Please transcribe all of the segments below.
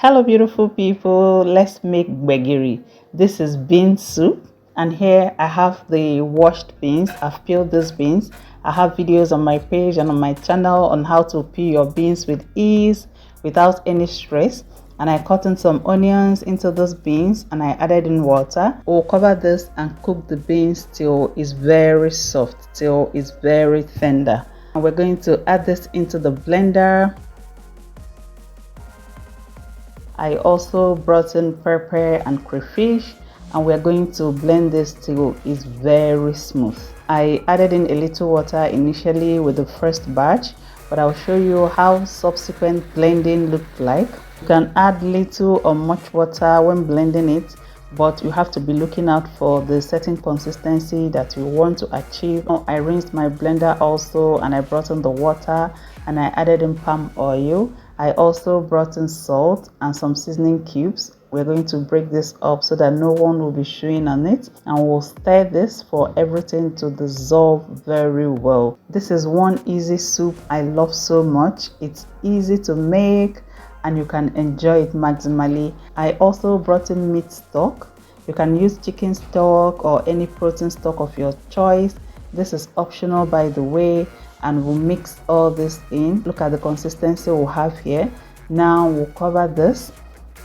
Hello beautiful people, let's make Gbegiri. This is bean soup, and here I have the washed beans. I've peeled these beans. I have videos on my page and on my channel on how to peel your beans with ease without any stress. And I cut in some onions into those beans and I added in water. We'll cover this and cook the beans till it's very soft, till it's very tender. And we're going to add this into the blender. I also brought in pepper and crayfish, and we're going to blend this till it's very smooth. I added in a little water initially with the first batch, but I'll show you how subsequent blending looked like. You can add little or much water when blending it, but you have to be looking out for the certain consistency that you want to achieve. I rinsed my blender also, and I brought in the water and I added in palm oil. I also brought in salt and some seasoning cubes. We're going to break this up so that no one will be chewing on it, and we'll stir this for everything to dissolve very well. This is one easy soup I love so much. It's easy to make and you can enjoy it maximally. I also brought in meat stock. You can use chicken stock or any protein stock of your choice. This is optional, by the way, and we'll mix all this in. Look at the consistency we'll have here. Now we'll cover this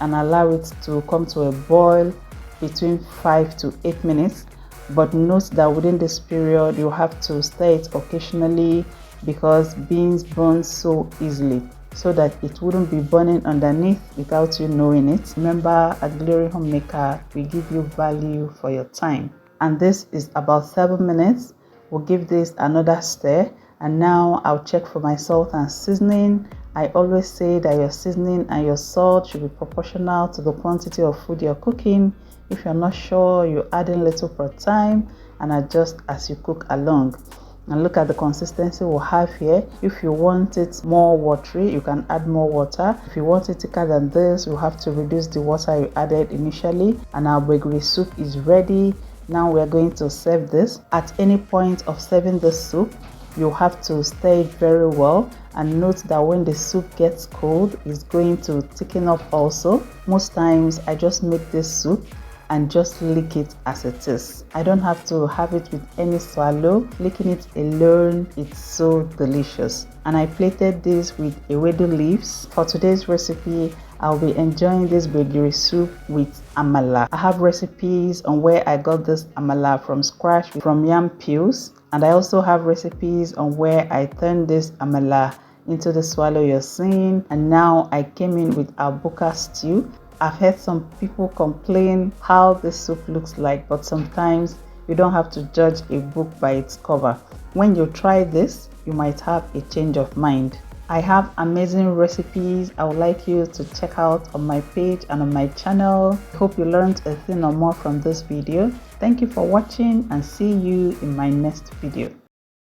and allow it to come to a boil between 5 to 8 minutes. But note that within this period you have to stir it occasionally because beans burn so easily, so that it wouldn't be burning underneath without you knowing it. Remember, at Glory Homemaker, we give you value for your time. And this is about 7 minutes. We'll give this another stir, and now I'll check for my salt and seasoning. I always say that your seasoning and your salt should be proportional to the quantity of food you're cooking. If you're not sure, you add in little per time and adjust as you cook along. And look at the consistency we'll have here. If you want it more watery, you can add more water. If you want it thicker than this, you have to reduce the water you added initially. And our Gbegiri soup is ready. Now we're going to serve this. At any point of serving the soup, you have to stir it very well, and note that when the soup gets cold, it's going to thicken up also. Most times I just make this soup and just lick it as it is. I don't have to have it with any swallow. Licking it alone, it's so delicious. And I plated this with ewedu leaves. For today's recipe, I'll be enjoying this Gbegiri soup with amala. I have recipes on where I got this amala from scratch from yam peels, and I also have recipes on where I turned this amala into the swallow you're seeing. And now I came in with our buka stew. I've heard some people complain how this soup looks like, but sometimes you don't have to judge a book by its cover. When you try this, you might have a change of mind. I have amazing recipes I would like you to check out on my page and on my channel. I hope you learned a thing or more from this video. Thank you for watching, and see you in my next video.